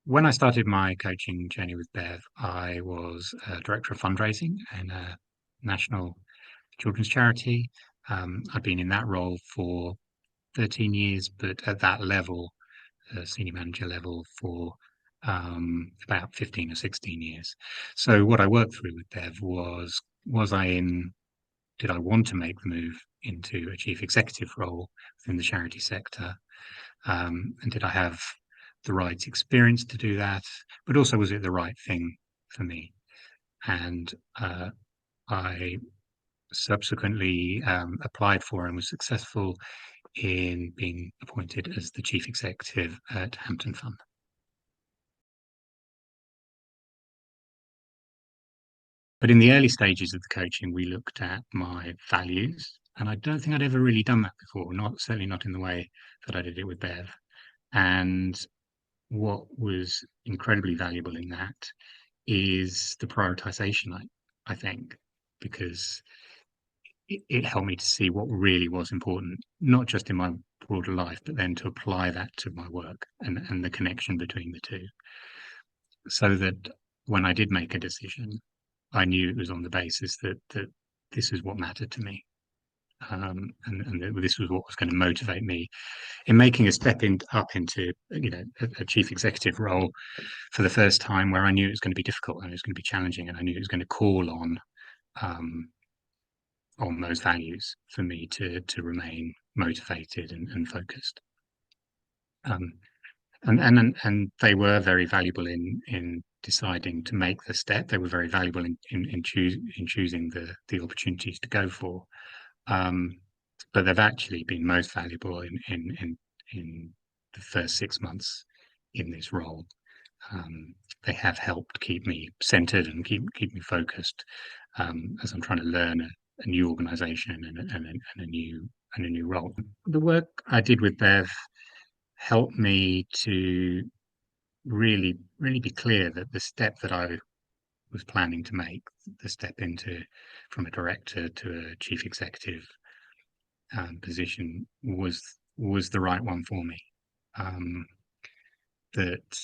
when I started my coaching journey with Bev, I was Director of Fundraising in a national children's charity. I'd been in that role for 13 years, but at that level, senior manager level, for about 15 or 16 years. So what I worked through with Bev was I in, did I want to make the move into a chief executive role within the charity sector? And did I have the right experience to do that? But also, was it the right thing for me? And I subsequently applied for and was successful in being appointed as the chief executive at Hampton Fund. But in the early stages of the coaching, we looked at my values, and I don't think I'd ever really done that before. Not certainly not in the way that I did it with Bev. And what was incredibly valuable in that is the prioritization, I think, because it helped me to see what really was important, not just in my broader life, but then to apply that to my work and the connection between the two. So that when I did make a decision, I knew it was on the basis that this is what mattered to me. And that this was what was going to motivate me in making a up into a chief executive role for the first time, where I knew it was going to be difficult and it was going to be challenging, and I knew it was going to call um, on those values for me to remain motivated and focused. Um, and they were very valuable in deciding to make the step. They were very valuable in choosing the opportunities to go for. But they've actually been most valuable in the first 6 months in this role. They have helped keep me centered and keep me focused as I'm trying to learn a new organization and a new role. The work I did with Bev helped me to really be clear that the step that I was planning to make, the step into from a director to a chief executive position, was the right one for me. That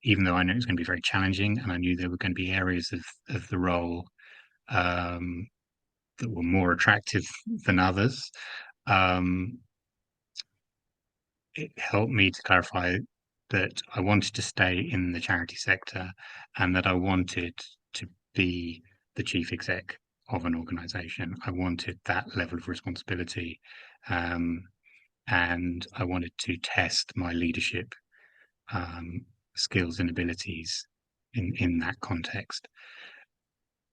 even though I knew it was going to be very challenging, and I knew there were going to be areas of the role that were more attractive than others, um, it helped me to clarify that I wanted to stay in the charity sector and that I wanted to be the chief exec of an organization. I wanted that level of responsibility, and I wanted to test my leadership skills and abilities in that context.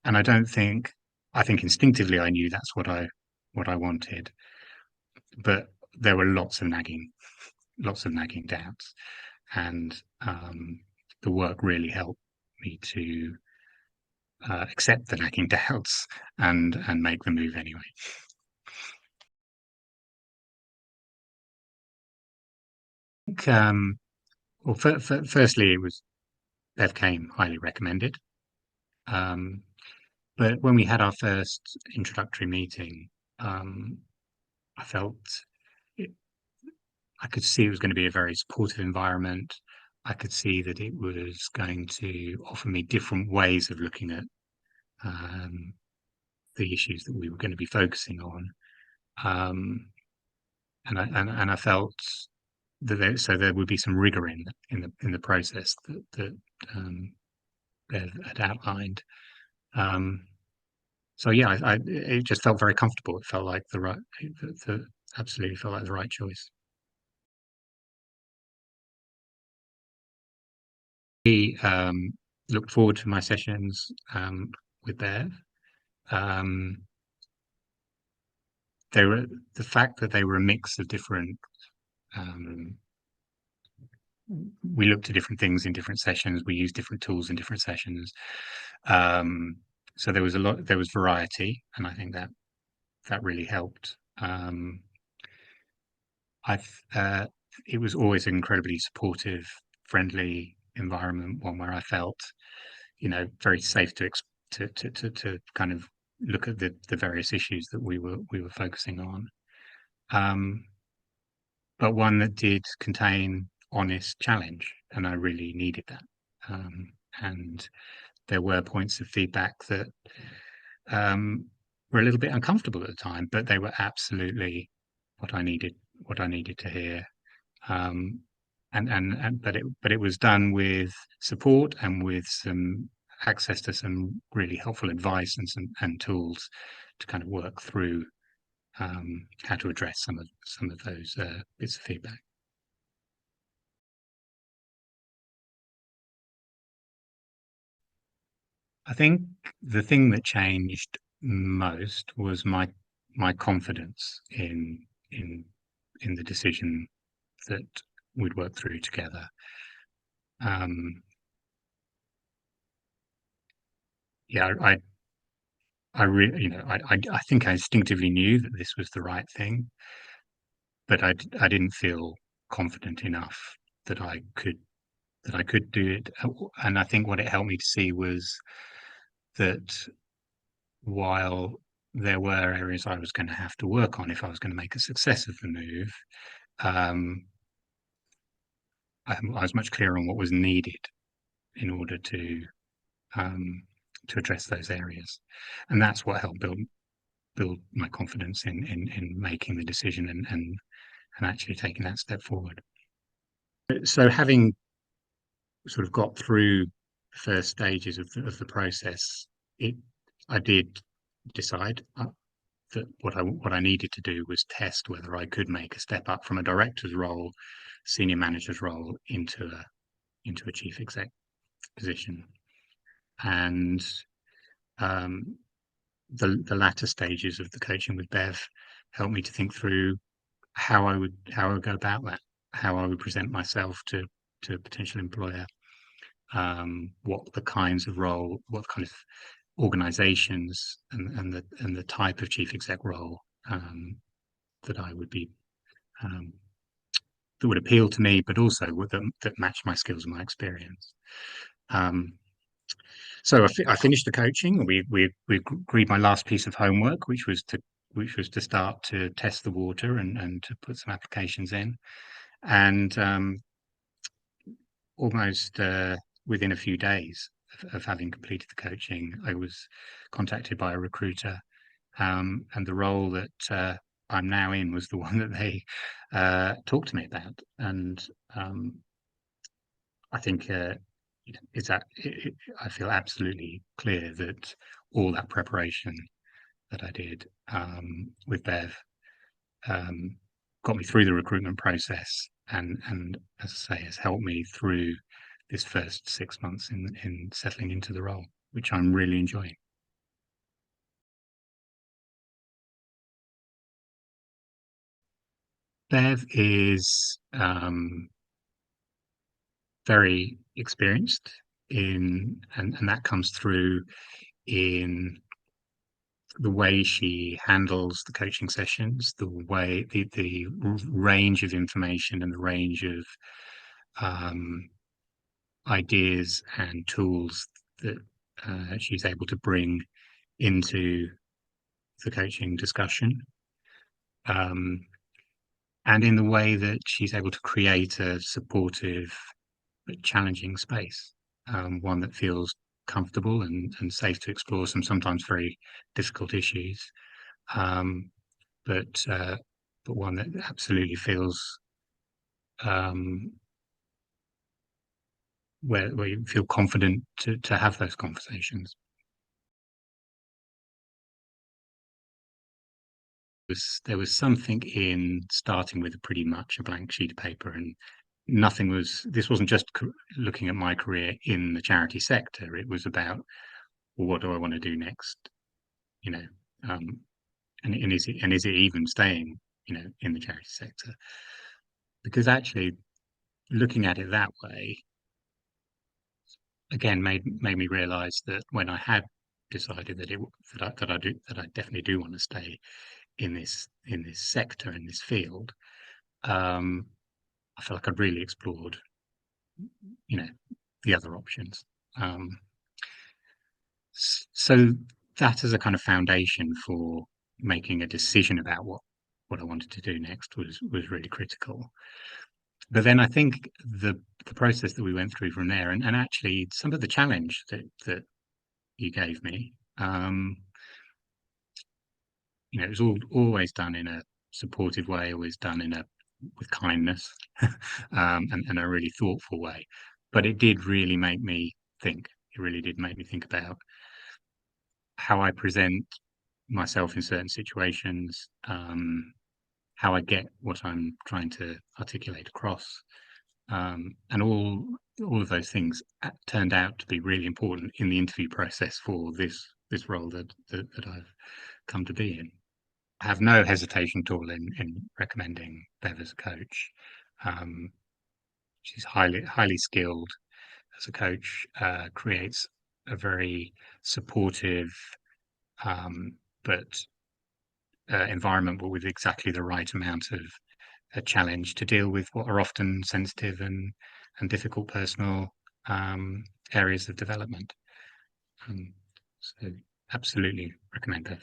And I think instinctively I knew that's what I wanted, but there were lots of nagging doubts, and the work really helped me to accept the nagging doubts and make the move anyway. I think, well, firstly, it was Bev came highly recommended. But when we had our first introductory meeting, I felt it, I could see it was going to be a very supportive environment. I could see that it was going to offer me different ways of looking at the issues that we were going to be focusing on, and I felt that there would be some rigor in the process that Bev had outlined. So yeah, it just felt very comfortable. It felt like absolutely felt like the right choice. We looked forward to my sessions with Bev. Um, they were the fact that they were a mix of different. We looked at different things in different sessions. We used different tools in different sessions. So there was there was variety, and I think that really helped. I've It was always an incredibly supportive, friendly environment, one where I felt, very safe to kind of look at the various issues that we were focusing on. But one that did contain honest challenge, and I really needed that. Um, and there were points of feedback that were a little bit uncomfortable at the time, but they were absolutely what I needed, what I needed to hear. Um, and but it was done with support and with some access to some really helpful advice and some and tools to kind of work through how to address some of those bits of feedback. I think the thing that changed most was my confidence in in the decision that we'd work through together. Um, yeah, I really, you know, I think I instinctively knew that this was the right thing, but I didn't feel confident enough that I could do it. And I think what it helped me to see was that while there were areas I was going to have to work on if I was going to make a success of the move, um, I was much clearer on what was needed in order um, to address those areas, and that's what helped build my confidence in making the decision and actually taking that step forward. So having sort of got through the first stages of the process, it I did decide that what I needed to do was test whether I could make a step up from a director's role, senior manager's role into a chief exec position, and um, the latter stages of the coaching with Bev helped me to think through how I would go about that, how I would present myself to a potential employer, what the kinds of role, what kind of organizations and the type of chief exec role that I would be um, that would appeal to me, but also that match my skills and my experience. Um, so I finished the coaching. We agreed my last piece of homework, which was to start to test the water and to put some applications in. And almost within a few days of having completed the coaching, I was contacted by a recruiter, and the role that I'm now in was the one that they talked to me about. And I think it's I feel absolutely clear that all that preparation that I did with Bev um, got me through the recruitment process, and as I say, has helped me through this first 6 months in settling into the role, which I'm really enjoying. Bev is very experienced and that comes through in the way she handles the coaching sessions, the range of information and the range of um, ideas and tools that she's able to bring into the coaching discussion, um, and in the way that she's able to create a supportive but challenging space, one that feels comfortable and safe to explore some sometimes very difficult issues, um, but but one that absolutely feels um, where you feel confident to have those conversations. There was something in starting with pretty much a blank sheet of paper, and nothing was. This wasn't just looking at my career in the charity sector. It was about, well, what do I want to do next? You know, um, and is it even staying, in the charity sector? Because actually, looking at it that way again made me realise that when I had decided that I definitely do want to stay in this sector in this field, um, I felt like I'd really explored, you know, the other options. Um, so that as a kind of foundation for making a decision about what I wanted to do next was really critical. But then I think the process that we went through from there, and actually some of the challenge that you gave me, it was always done in a supportive way, always done in a with kindness, and a really thoughtful way. But it did really make me think. It really did make me think about how I present myself in certain situations, how I get what I'm trying to articulate across, and all of those things turned out to be really important in the interview process for this role that I've come to be in. I have no hesitation at all in recommending Bev as a coach. Um, she's highly skilled as a coach, creates a very supportive, but environment, but with exactly the right amount of a challenge to deal with what are often sensitive and difficult personal areas of development. Um, so absolutely recommend that.